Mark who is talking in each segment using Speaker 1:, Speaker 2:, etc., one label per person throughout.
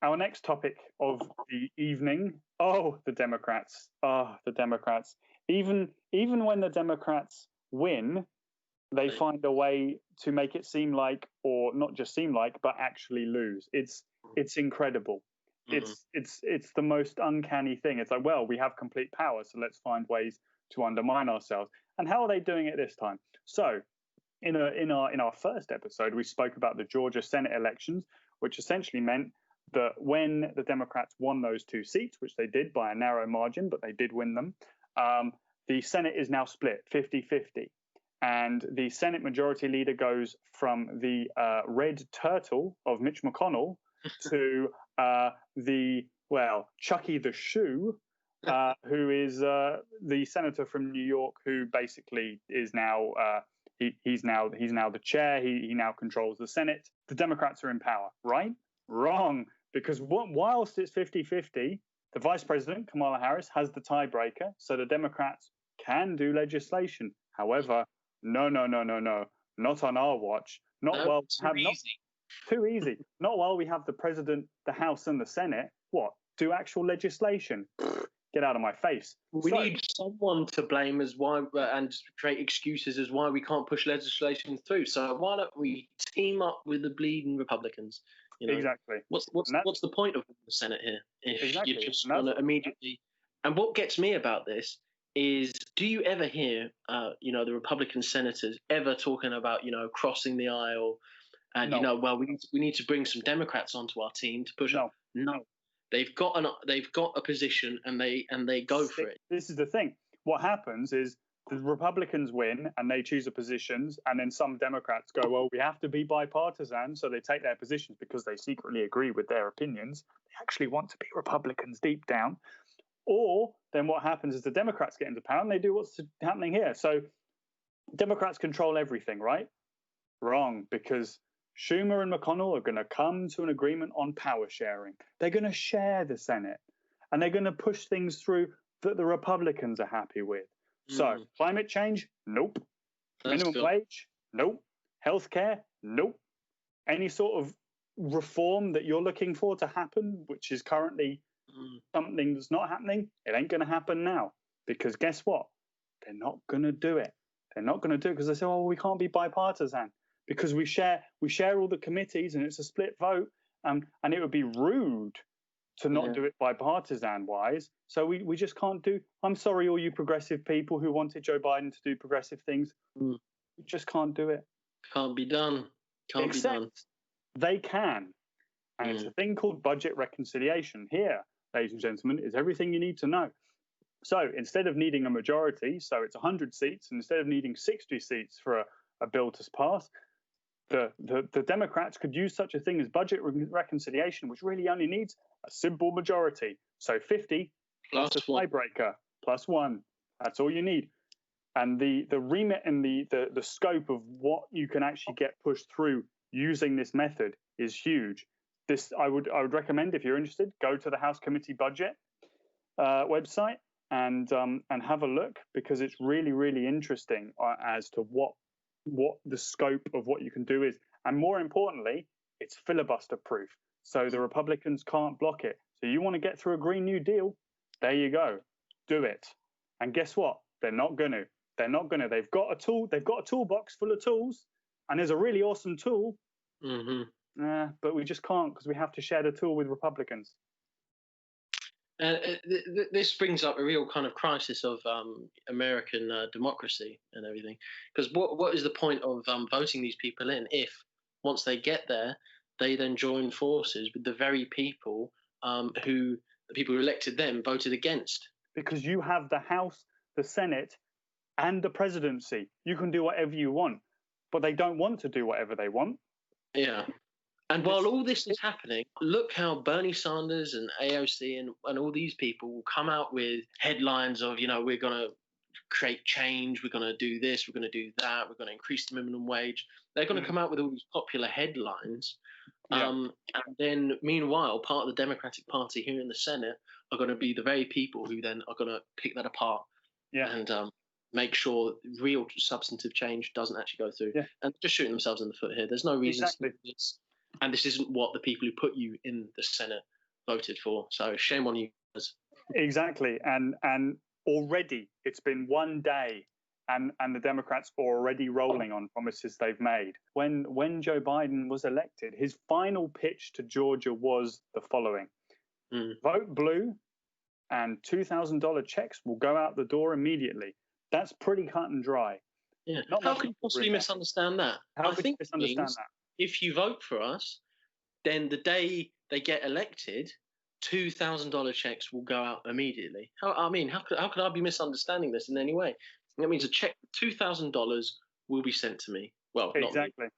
Speaker 1: our next topic of the evening. Oh, the Democrats. Oh, the Democrats. Even when the Democrats win, they find a way to make it seem like, or not just seem like, but actually lose. It's incredible. It's the most uncanny thing. It's like, well, we have complete power, so let's find ways to undermine ourselves. And how are they doing it this time? So, in our first episode, we spoke about the Georgia Senate elections, which essentially meant that when the Democrats won those 2 seats, which they did by a narrow margin, but they did win them, the Senate is now split 50-50. And the Senate Majority Leader goes from the red turtle of Mitch McConnell to Chucky the Shoe, who is the senator from New York, who basically is now he's now the chair. He now controls the Senate. The Democrats are in power, right? Wrong, because whilst it's 50-50, the Vice President, Kamala Harris, has the tiebreaker, so the Democrats can do legislation. However, no, not on our watch. Too easy. Not while we have the President, the House, and the Senate. What? Do actual legislation? Get out of my face.
Speaker 2: We need someone to blame as why and create excuses as why we can't push legislation through. So why don't we team up with the bleeding Republicans?
Speaker 1: Exactly.
Speaker 2: What's the point of the Senate here if you just want to immediately? And what gets me about this is, do you ever hear the Republican senators ever talking about crossing the aisle and we need to bring some Democrats onto our team to push up? No. They've got a position and they go for it.
Speaker 1: This is the thing. What happens is the Republicans win and they choose the positions, and then some Democrats go, well, we have to be bipartisan, so they take their positions because they secretly agree with their opinions. They actually want to be Republicans deep down. Or then what happens is the Democrats get into power and they do what's happening here. So Democrats control everything, right? Wrong, because Schumer and McConnell are going to come to an agreement on power sharing. They're going to share the Senate, and they're going to push things through that the Republicans are happy with. So climate change, nope. Minimum wage, nope. Healthcare, nope. Any sort of reform that you're looking for to happen, which is currently something that's not happening, it ain't going to happen now. Because guess what? They're not going to do it. They're not going to do it because they say, oh, we can't be bipartisan because we share all the committees and it's a split vote. And it would be rude to not do it bipartisan wise. So we just can't do. I'm sorry, all you progressive people who wanted Joe Biden to do progressive things. We just can't do it.
Speaker 2: Can't be done.
Speaker 1: Except they can. And it's a thing called budget reconciliation. Here, ladies and gentlemen, is everything you need to know. So instead of needing a majority, so it's 100 seats, and instead of needing 60 seats for a bill to pass, the Democrats could use such a thing as budget reconciliation, which really only needs a simple majority. So 50 plus a tiebreaker plus 1. That's all you need. And the remit and the scope of what you can actually get pushed through using this method is huge. This I would recommend, if you're interested, go to the House Committee Budget website and have a look, because it's really, really interesting as to what the scope of what you can do is. And more importantly, it's filibuster proof. So the Republicans can't block it. So you want to get through a Green New Deal? There you go. Do it. And guess what? They're not going to. They're not going to. They've got a tool. They've got a toolbox full of tools. And there's a really awesome tool. But we just can't, because we have to share the tool with Republicans.
Speaker 2: This brings up a real kind of crisis of American democracy and everything. Because what is the point of voting these people in if, once they get there, they then join forces with the very people who the people who elected them voted against?
Speaker 1: Because you have the House, the Senate, and the presidency. You can do whatever you want, but they don't want to do whatever they want.
Speaker 2: Yeah. And while all this is happening, look how Bernie Sanders and AOC and all these people will come out with headlines of, we're going to create change, we're going to do this, we're going to do that, we're going to increase the minimum wage. They're going to come out with all these popular headlines. And then, meanwhile, part of the Democratic Party here in the Senate are going to be the very people who then are going to pick that apart and make sure real substantive change doesn't actually go through. And just shooting themselves in the foot here. There's no reason to do this. And this isn't what the people who put you in the Senate voted for. So shame on you guys.
Speaker 1: Exactly. And already it's been one day and the Democrats are already rolling on promises they've made. When Joe Biden was elected, his final pitch to Georgia was the following. Vote blue and $2,000 checks will go out the door immediately. That's pretty cut and dry.
Speaker 2: Yeah. How can you possibly misunderstand that?
Speaker 1: How could you misunderstand that?
Speaker 2: If you vote for us, then the day they get elected, $2,000 checks will go out immediately. How could I be misunderstanding this in any way? That means a check for $2,000 will be sent to me. Well,
Speaker 1: exactly.
Speaker 2: Not me,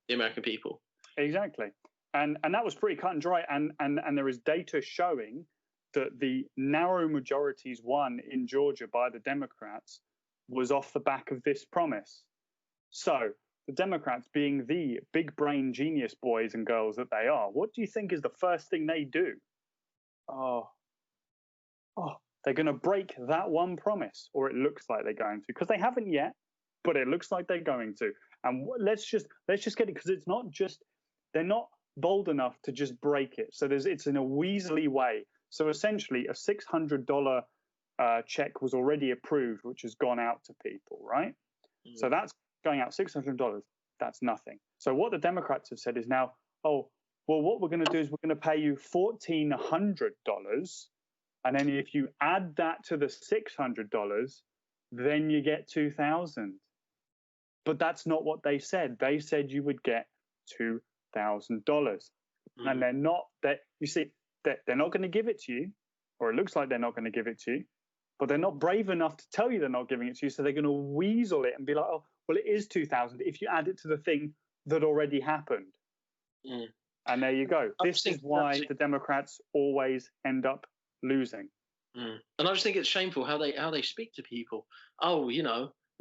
Speaker 2: the American people.
Speaker 1: Exactly. And that was pretty cut and dry. And there is data showing that the narrow majorities won in Georgia by the Democrats was off the back of this promise. So the Democrats, being the big brain genius boys and girls that they are, what do you think is the first thing they do? They're going to break that one promise, or it looks like they're going to, because they haven't yet, but it looks like they're going to. And let's just get it, because it's not just, they're not bold enough to just break it. So it's in a weaselly way. So essentially, a $600 check was already approved, which has gone out to people, right? So that's going out $600. That's nothing. So what the Democrats have said is now, what we're going to do is we're going to pay you $1,400. And then if you add that to the $600, then you get $2,000. But that's not what they said. They said you would get $2,000. And they're not, you see, they're not going to give it to you, or it looks like they're not going to give it to you, but they're not brave enough to tell you they're not giving it to you. So they're going to weasel it and be like, oh, well, it is 2,000 if you add it to the thing that already happened. And there you go. This is why the Democrats always end up losing.
Speaker 2: And I just think it's shameful how they speak to people. Oh, we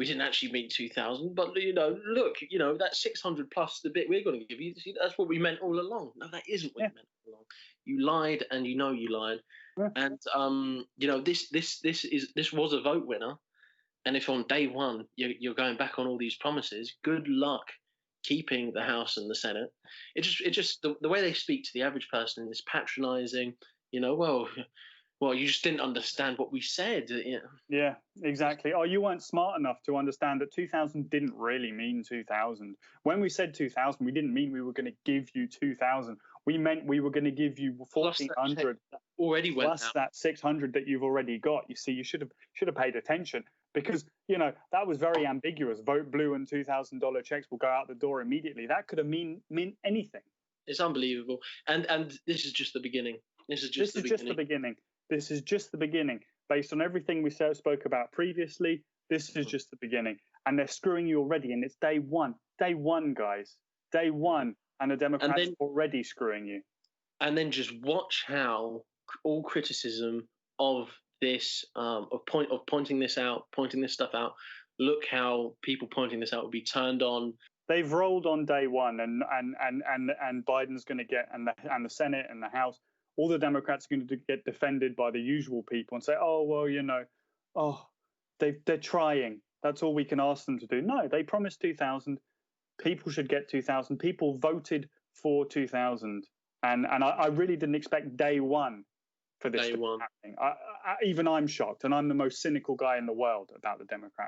Speaker 2: didn't actually mean 2,000, but look, that 600 plus the bit we're going to give you. See, that's what we meant all along. No, that isn't what you meant all along. You lied, and you lied. Yeah. And this was a vote winner. And if on day one you're going back on all these promises, good luck keeping the House and the Senate. It just the way they speak to the average person is patronizing. Well, you just didn't understand what we said.
Speaker 1: Yeah, exactly. Oh, you weren't smart enough to understand that 2,000 didn't really mean 2,000. When we said 2,000, we didn't mean we were going to give you 2,000. We meant we were going to give you 1,400
Speaker 2: already went
Speaker 1: plus
Speaker 2: out.
Speaker 1: That 600 that you've already got. You see, you should have paid attention, because that was very ambiguous. Vote blue and $2,000 checks will go out the door immediately. That could have meant anything.
Speaker 2: It's unbelievable, and this is just the beginning. This is just the beginning.
Speaker 1: This is just the beginning. Based on everything we spoke about previously, this is just the beginning. And they're screwing you already, and it's day one. Day one, guys. Day one. And the Democrats are already screwing you.
Speaker 2: And then just watch how all criticism of this, of pointing this stuff out, look how people pointing this out will be turned on.
Speaker 1: They've rolled on day one, and Biden's going to get, and the Senate and the House, all the Democrats are going to get defended by the usual people and say, oh, well, they're trying. That's all we can ask them to do. No, they promised 2,000. People should get 2,000. People voted for 2,000. And I really didn't expect day one for this to be happening. Even I'm shocked, and I'm the most cynical guy in the world about the Democrats.